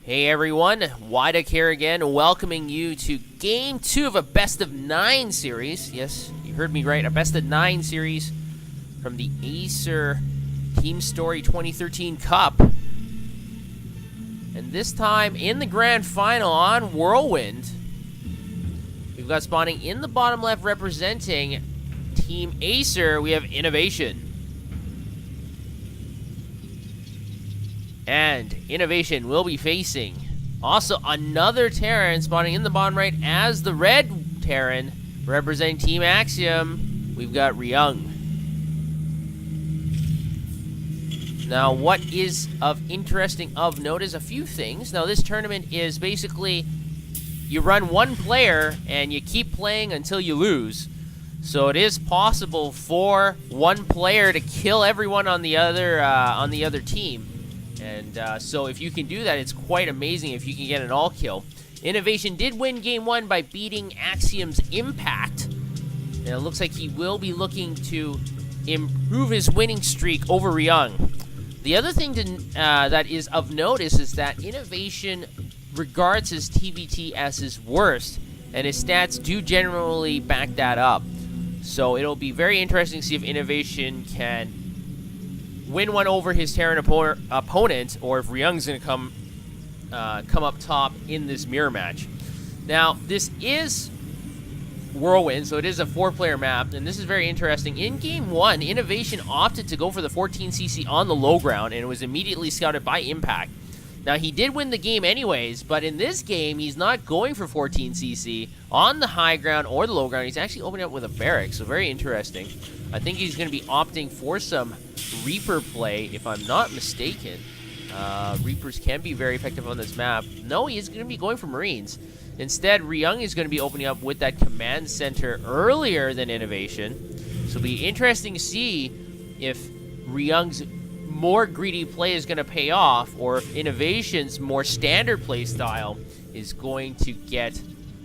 Hey everyone, Wydek here again, welcoming you to Game 2 of a Best of 9 series. Yes, you heard me right, a Best of 9 series from the Acer Team Story 2013 Cup. And this time in the grand final on Whirlwind, we've got spawning in the bottom left representing Team Acer, we have Innovation. And Innovation will be facing also another Terran spawning in the bottom right as the red Terran representing Team Axiom. We've got Ryung. Now, what is of note is a few things. Now, this tournament is basically you run one player and you keep playing until you lose. So it is possible for one player to kill everyone on the other team. And so if you can do that, it's quite amazing if you can get an all kill. Innovation did win game 1 by beating Axiom's Impact. And it looks like he will be looking to improve his winning streak over Ryung. The other thing that is of notice is that Innovation regards his TBT as his worst, and his stats do generally back that up. So it'll be very interesting to see if Innovation can win one over his Terran opponent, or if Ryung's going to come up top in this mirror match. Now, this is Whirlwind, so it is a 4-player map, and this is very interesting. In Game 1, Innovation opted to go for the 14cc on the low ground, and it was immediately scouted by Impact. Now, he did win the game anyways, but in this game, he's not going for 14cc on the high ground or the low ground. He's actually opening up with a barrack, so very interesting. I think he's going to be opting for some Reaper play, if I'm not mistaken. Reapers can be very effective on this map. No, he is going to be going for Marines. Instead, Ryung is going to be opening up with that command center earlier than Innovation. So it'll be interesting to see if Ryung's more greedy play is going to pay off, or if Innovation's more standard play style is going to get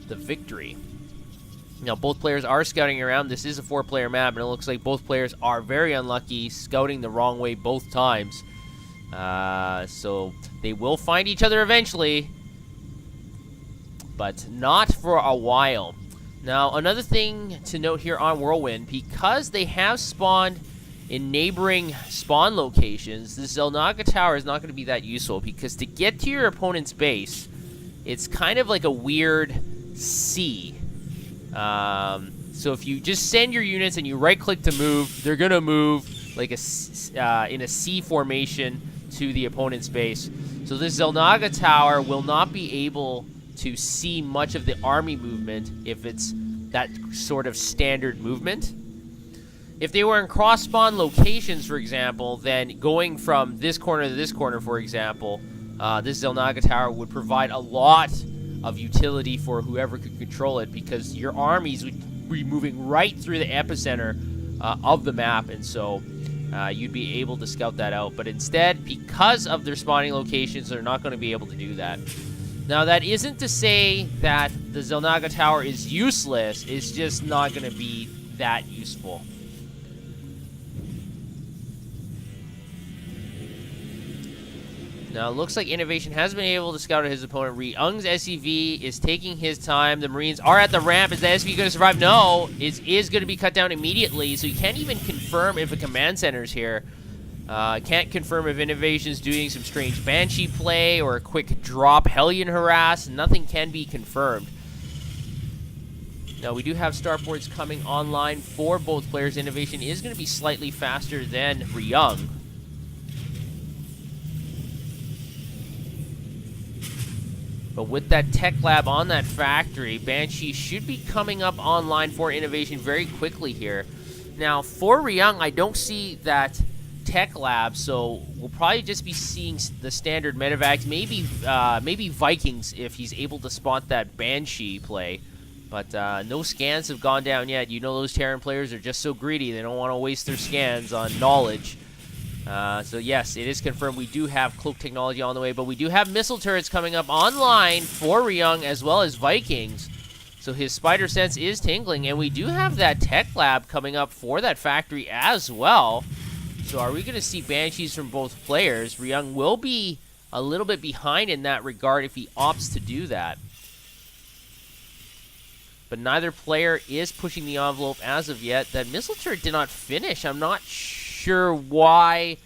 the victory. Now, both players are scouting around. This is a 4-player map, and it looks like both players are very unlucky, scouting the wrong way both times. So they will find each other eventually, but not for a while. Now, another thing to note here on Whirlwind, because they have spawned in neighboring spawn locations, the Xel'Naga Tower is not going to be that useful, because to get to your opponent's base, it's kind of like a weird C. So if you just send your units and you right-click to move, they're going to move like in a C formation to the opponent's base. So this Xel'Naga Tower will not be able to see much of the army movement if it's that sort of standard movement. If they were in cross-spawn locations, for example, then going from this corner to this corner, for example, this Xel'Naga Tower would provide a lot of utility for whoever could control it, because your armies would be moving right through the epicenter of the map, and so you'd be able to scout that out. But instead, because of their spawning locations, they're not going to be able to do that. Now, that isn't to say that the Xel'Naga Tower is useless. It's just not going to be that useful. Now, it looks like Innovation has been able to scout out his opponent. Ryung's SCV is taking his time. The Marines are at the ramp. Is the SCV going to survive? No. It is going to be cut down immediately, so you can't even confirm if a command center is here. Can't confirm if Innovation's doing some strange Banshee play or a quick drop Hellion harass. Nothing can be confirmed. Now, we do have starports coming online for both players. Innovation is going to be slightly faster than Ryung. But with that tech lab on that factory, Banshee should be coming up online for Innovation very quickly here. Now, for Ryung, I don't see that tech lab, so we'll probably just be seeing the standard medevacs, maybe Vikings if he's able to spot that Banshee play. But no scans have gone down yet. You know those Terran players are just so greedy. They don't want to waste their scans on knowledge. So yes, it is confirmed we do have cloak technology on the way, but we do have missile turrets coming up online for Ryung as well as Vikings. So his spider sense is tingling, and we do have that tech lab coming up for that factory as well. So are we going to see Banshees from both players? Ryung will be a little bit behind in that regard if he opts to do that. But neither player is pushing the envelope as of yet. That missile turret did not finish. I'm not sure why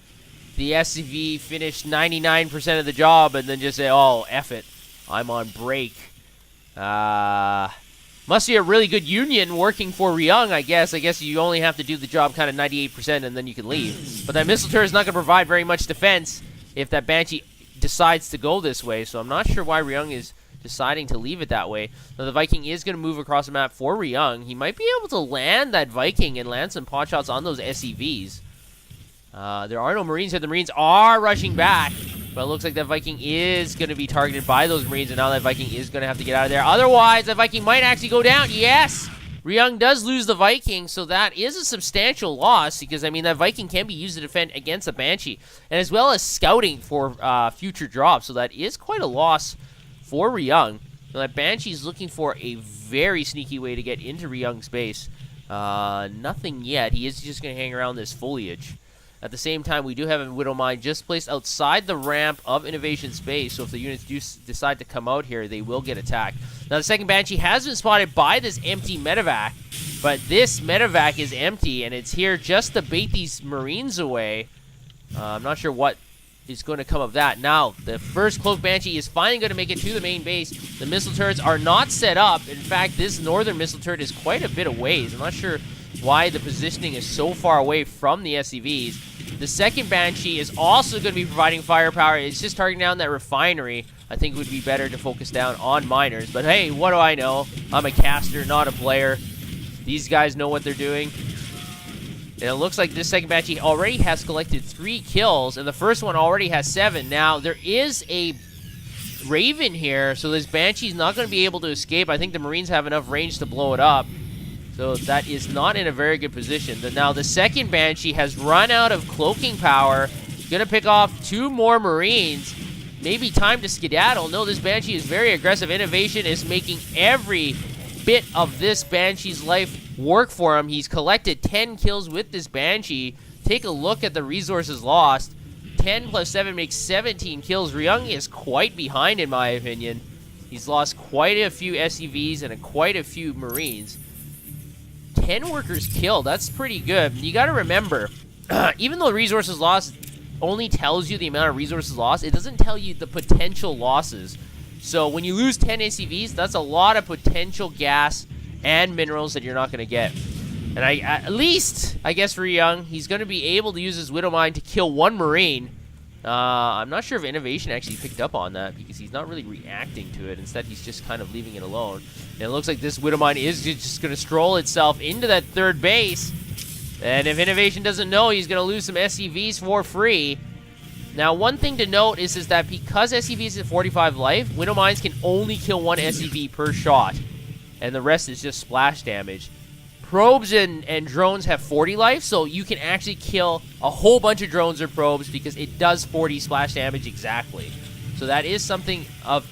the SCV finished 99% of the job and then just say, oh, F it, I'm on break. Must be a really good union working for Ryung, I guess. I guess you only have to do the job kind of 98% and then you can leave. But that missile turret is not going to provide very much defense if that Banshee decides to go this way. So I'm not sure why Ryung is deciding to leave it that way. Now the Viking is going to move across the map for Ryung. He might be able to land that Viking and land some pot shots on those SCVs. There are no Marines here. The Marines are rushing back, but it looks like that Viking is going to be targeted by those Marines, and now that Viking is going to have to get out of there. Otherwise, that Viking might actually go down. Yes! Ryung does lose the Viking, so that is a substantial loss, because, I mean, that Viking can be used to defend against a Banshee, and as well as scouting for future drops, so that is quite a loss for Ryung. Now, that Banshee's looking for a very sneaky way to get into Ryung's base. Nothing yet. He is just going to hang around this foliage. At the same time, we do have a Widow Mine just placed outside the ramp of Innovation Space, so if the units do decide to come out here, they will get attacked. Now, the second Banshee has been spotted by this empty medevac, but this medevac is empty, and it's here just to bait these Marines away. I'm not sure what is going to come of that. Now, the first Cloak Banshee is finally going to make it to the main base. The missile turrets are not set up. In fact, this northern missile turret is quite a bit away. I'm not sure why the positioning is so far away from the SCVs. The second Banshee is also going to be providing firepower. It's just targeting down that refinery. I think it would be better to focus down on miners. But hey, what do I know? I'm a caster, not a player. These guys know what they're doing. And it looks like this second Banshee already has collected 3 kills, and the first one already has 7. Now, there is a Raven here, so this Banshee's not going to be able to escape. I think the Marines have enough range to blow it up. So that is not in a very good position. Now the second Banshee has run out of cloaking power. Gonna pick off 2 more Marines. Maybe time to skedaddle. No, this Banshee is very aggressive. Innovation is making every bit of this Banshee's life work for him. He's collected 10 kills with this Banshee. Take a look at the resources lost. 10 plus 7 makes 17 kills. Ryung is quite behind in my opinion. He's lost quite a few SCVs and quite a few Marines. 10 workers killed. That's pretty good. You got to remember, even though resources lost only tells you the amount of resources lost, it doesn't tell you the potential losses. So when you lose 10 ACVs, that's a lot of potential gas and minerals that you're not going to get. And at least, I guess for Ryung, he's going to be able to use his Widow Mine to kill 1 Marine. I'm not sure if Innovation actually picked up on that because he's not really reacting to it. Instead, he's just kind of leaving it alone. And it looks like this Widow Mine is just going to stroll itself into that third base. And if Innovation doesn't know, he's going to lose some SCVs for free. Now, one thing to note is that because SCVs is 45 life, Widow Mines can only kill 1 SCV per shot. And the rest is just splash damage. Probes and drones have 40 life, so you can actually kill a whole bunch of drones or probes because it does 40 splash damage exactly. So that is something of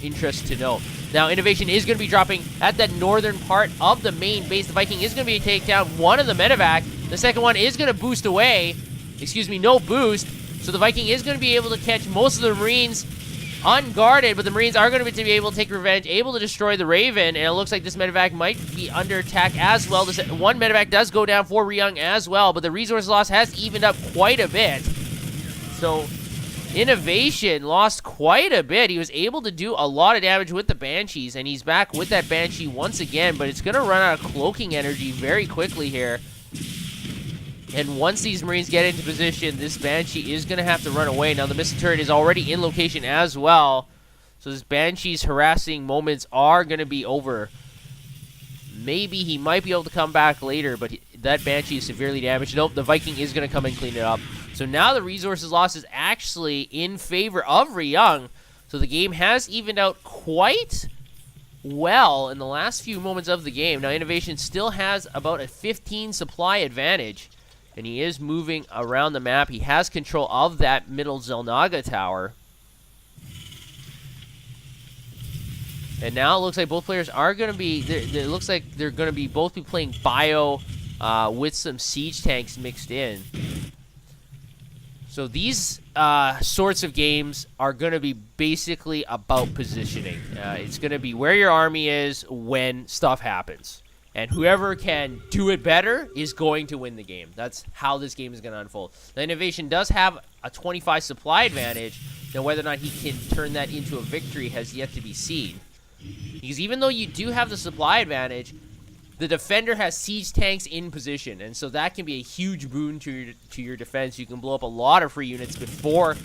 interest to know. Now, Innovation is going to be dropping at that northern part of the main base. The Viking is going to be take down 1 of the medevac. The second one is going to boost away. Excuse me, no boost. So the Viking is going to be able to catch most of the Marines unguarded, but the Marines are going to be able to take revenge, able to destroy the Raven, and it looks like this medevac might be under attack as well. This 1 medevac does go down for Ryung as well, but the resource loss has evened up quite a bit. So Innovation lost quite a bit. He was able to do a lot of damage with the Banshees, and he's back with that Banshee once again, but it's going to run out of cloaking energy very quickly here. And once these Marines get into position, this Banshee is going to have to run away. Now, the missile turret is already in location as well. So this Banshee's harassing moments are going to be over. Maybe he might be able to come back later, but that Banshee is severely damaged. Nope, the Viking is going to come and clean it up. So now the resources loss is actually in favor of Ryung. So the game has evened out quite well in the last few moments of the game. Now, Innovation still has about a 15 supply advantage. And he is moving around the map. He has control of that middle Zelnaga tower. And now it looks like both players are going to be... It looks like they're going to be both be playing bio with some siege tanks mixed in. So these sorts of games are going to be basically about positioning. It's going to be where your army is when stuff happens. And whoever can do it better is going to win the game. That's how this game is going to unfold. The Innovation does have a 25 supply advantage. Now, whether or not he can turn that into a victory has yet to be seen. Because even though you do have the supply advantage, the defender has siege tanks in position. And so that can be a huge boon to your defense. You can blow up a lot of free units before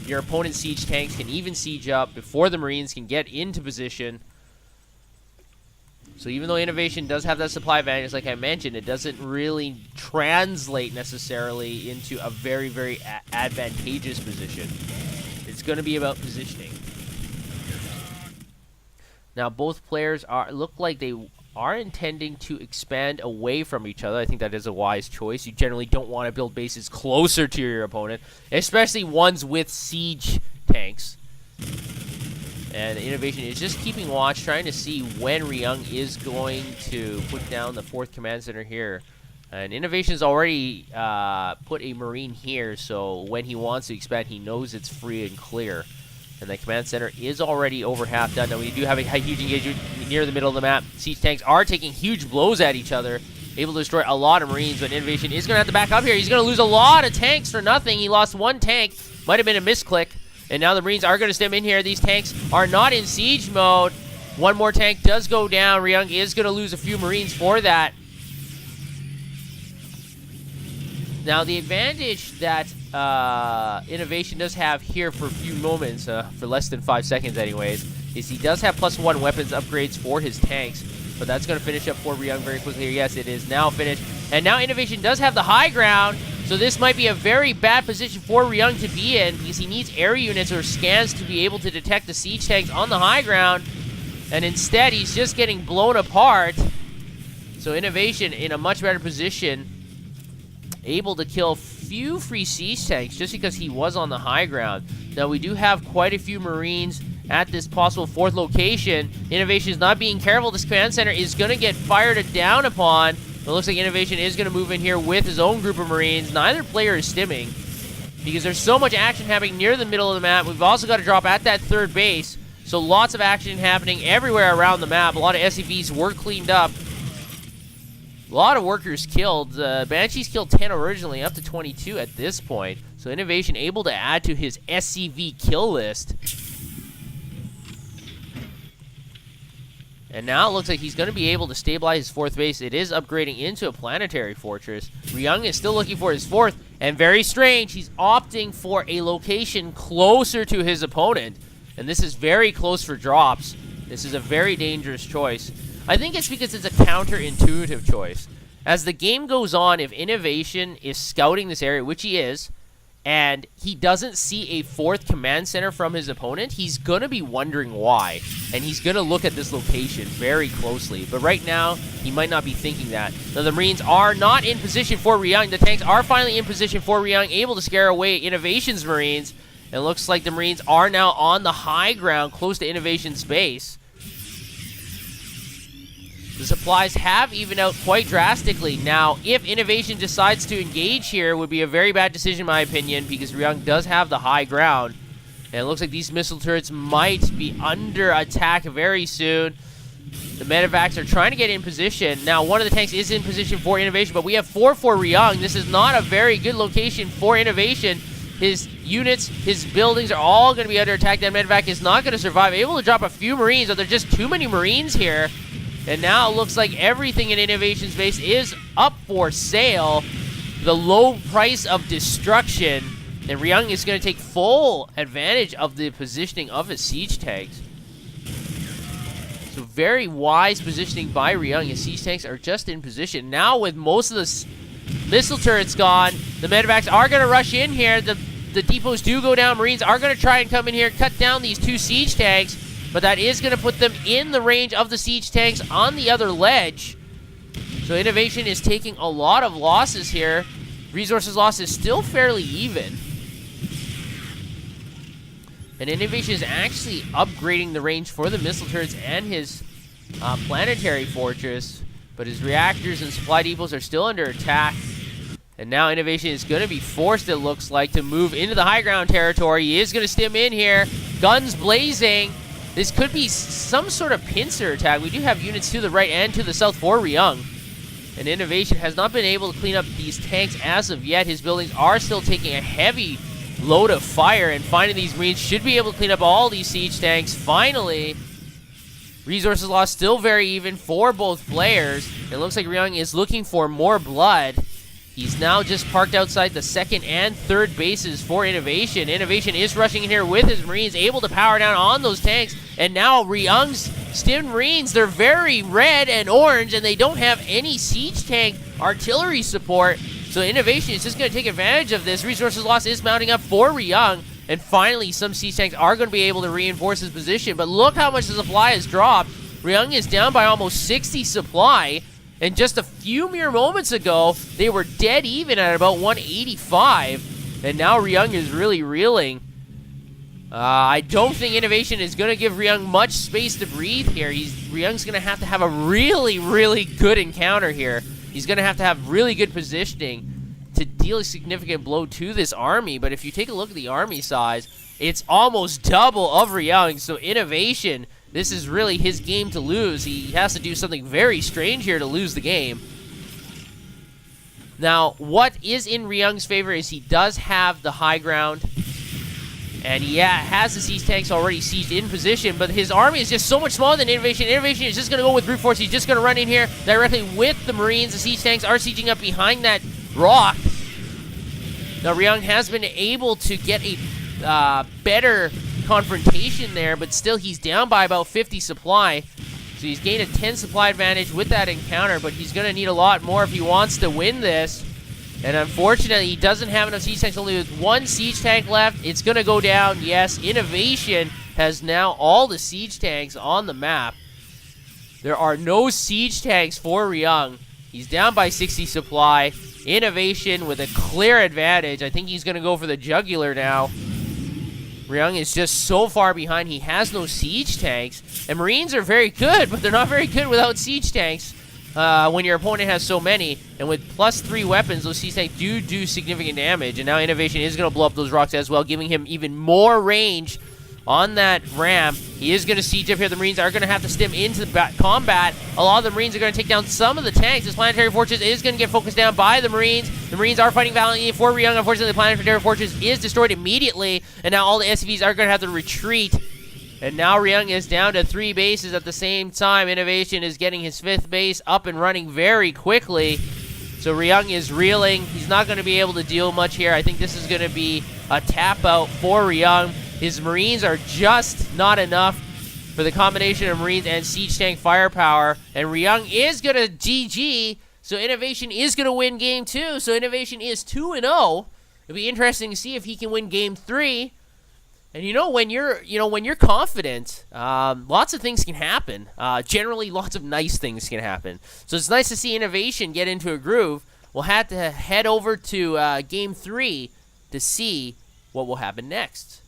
your opponent's siege tanks can even siege up, before the Marines can get into position. So even though Innovation does have that supply advantage, like I mentioned, it doesn't really translate necessarily into a very, very advantageous position. It's going to be about positioning. Now, both players look like they are intending to expand away from each other. I think that is a wise choice. You generally don't want to build bases closer to your opponent, especially ones with siege tanks. And Innovation is just keeping watch, trying to see when Ryung is going to put down the 4th command center here. And Innovation's already put a Marine here, so when he wants to expand, he knows it's free and clear. And the command center is already over half done. Now, we do have a huge engagement near the middle of the map. Siege tanks are taking huge blows at each other, able to destroy a lot of Marines, but Innovation is going to have to back up here. He's going to lose a lot of tanks for nothing. He lost 1 tank. Might have been a misclick. And now the Marines are going to stem in here. These tanks are not in siege mode. 1 more tank does go down. Ryung is going to lose a few Marines for that. Now, the advantage that Innovation does have here for a few moments, for less than 5 seconds anyways, is he does have +1 weapons upgrades for his tanks. But that's going to finish up for Ryung very quickly here. Yes, it is now finished. And now Innovation does have the high ground. So this might be a very bad position for Ryung to be in, because he needs air units or scans to be able to detect the siege tanks on the high ground. And instead, he's just getting blown apart. So Innovation in a much better position, able to kill a few free siege tanks just because he was on the high ground. Now, we do have quite a few Marines at this possible 4th location. Innovation is not being careful. This command center is going to get fired down upon. It looks like Innovation is going to move in here with his own group of Marines. Neither player is stimming because there's so much action happening near the middle of the map. We've also got to drop at that 3rd base. So lots of action happening everywhere around the map. A lot of SCVs were cleaned up. A lot of workers killed. Banshees killed 10 originally, up to 22 at this point. So Innovation able to add to his SCV kill list. And now it looks like he's going to be able to stabilize his 4th base. It is upgrading into a planetary fortress. Ryung is still looking for his 4th. And very strange, he's opting for a location closer to his opponent. And this is very close for drops. This is a very dangerous choice. I think it's because it's a counterintuitive choice. As the game goes on, if Innovation is scouting this area, which he is, and he doesn't see a 4th command center from his opponent, he's going to be wondering why. And he's going to look at this location very closely. But right now, he might not be thinking that. Now, the Marines are not in position for Ryung. The tanks are finally in position for Ryung, able to scare away Innovation's Marines. And it looks like the Marines are now on the high ground, close to Innovation's base. The supplies have evened out quite drastically. Now, if Innovation decides to engage here, it would be a very bad decision in my opinion, because Ryung does have the high ground. And it looks like these missile turrets might be under attack very soon. The medevacs are trying to get in position. Now, one of the tanks is in position for Innovation, but we have 4 for Ryung. This is not a very good location for Innovation. His units, his buildings are all going to be under attack. That medevac is not going to survive. Able to drop a few Marines, but there's just too many Marines here. And now it looks like everything in Innovation's base is up for sale. The low price of destruction. And Ryung is going to take full advantage of the positioning of his siege tanks. So very wise positioning by Ryung. His siege tanks are just in position. Now with most of the missile turrets gone, the medevacs are going to rush in here. The depots do go down. Marines are going to try and come in here, cut down these 2 siege tanks. But that is going to put them in the range of the siege tanks on the other ledge. So Innovation is taking a lot of losses here. Resources loss is still fairly even. And Innovation is actually upgrading the range for the missile turrets and his planetary fortress. But his reactors and supply depots are still under attack. And now Innovation is going to be forced, it looks like, to move into the high ground territory. He is going to stim in here. Guns blazing. This could be some sort of pincer attack. We do have units to the right and to the south for Ryung. And Innovation has not been able to clean up these tanks as of yet. His buildings are still taking a heavy load of fire, and finding these Marines should be able to clean up all these siege tanks. Finally, resources lost still very even for both players. It looks like Ryung is looking for more blood. He's now just parked outside the second and third bases for Innovation. Innovation is rushing in here with his Marines, able to power down on those tanks. And now Ryung's stimmed Marines, they're very red and orange, and they don't have any siege tank artillery support. So Innovation is just going to take advantage of this. Resources lost is mounting up for Ryung. And finally, some siege tanks are going to be able to reinforce his position. But look how much the supply has dropped. Ryung is down by almost 60 supply. And just a few mere moments ago, they were dead even at about 185. And now Ryung is really reeling. I don't think Innovation is going to give Ryung much space to breathe here. Ryung's going to have a really, really good encounter here. He's going to have really good positioning to deal a significant blow to this army. But if you take a look at the army size, it's almost double of Ryung. So Innovation, this is really his game to lose. He has to do something very strange here to lose the game. Now, what is in Ryung's favor is he does have the high ground. And he has the siege tanks already sieged in position, but his army is just so much smaller than Innovation. Innovation is just going to go with brute force. He's just going to run in here directly with the Marines. The siege tanks are sieging up behind that rock. Now, Ryung has been able to get a better confrontation there, but still he's down by about 50 supply. So he's gained a 10 supply advantage with that encounter, but he's going to need a lot more if he wants to win this. And unfortunately, he doesn't have enough siege tanks, only with one siege tank left. It's going to go down. Yes, Innovation has now all the siege tanks on the map. There are no siege tanks for Ryung. He's down by 60 supply. Innovation with a clear advantage. I think he's going to go for the jugular now. Ryung is just so far behind. He has no siege tanks. And Marines are very good, but they're not very good without siege tanks. When your opponent has so many, and with +3 weapons, those siege tanks do significant damage. And now Innovation is going to blow up those rocks as well, giving him even more range on that ramp. He is going to siege up here. The Marines are going to have to stim into the combat. A lot of the Marines are going to take down some of the tanks. This Planetary Fortress is going to get focused down by the Marines. The Marines are fighting valiantly for Ryung. Unfortunately, the Planetary Fortress is destroyed immediately, and now all the SCVs are going to have to retreat. And now Ryung is down to 3 bases at the same time. Innovation is getting his 5th base up and running very quickly. So Ryung is reeling. He's not going to be able to deal much here. I think this is going to be a tap out for Ryung. His Marines are just not enough for the combination of Marines and siege tank firepower. And Ryung is going to GG. So Innovation is going to win game 2. So Innovation is 2-0. It'll be interesting to see if he can win game 3. And when you're confident, lots of things can happen. Generally, lots of nice things can happen. So it's nice to see Innovation get into a groove. We'll have to head over to game 3 to see what will happen next.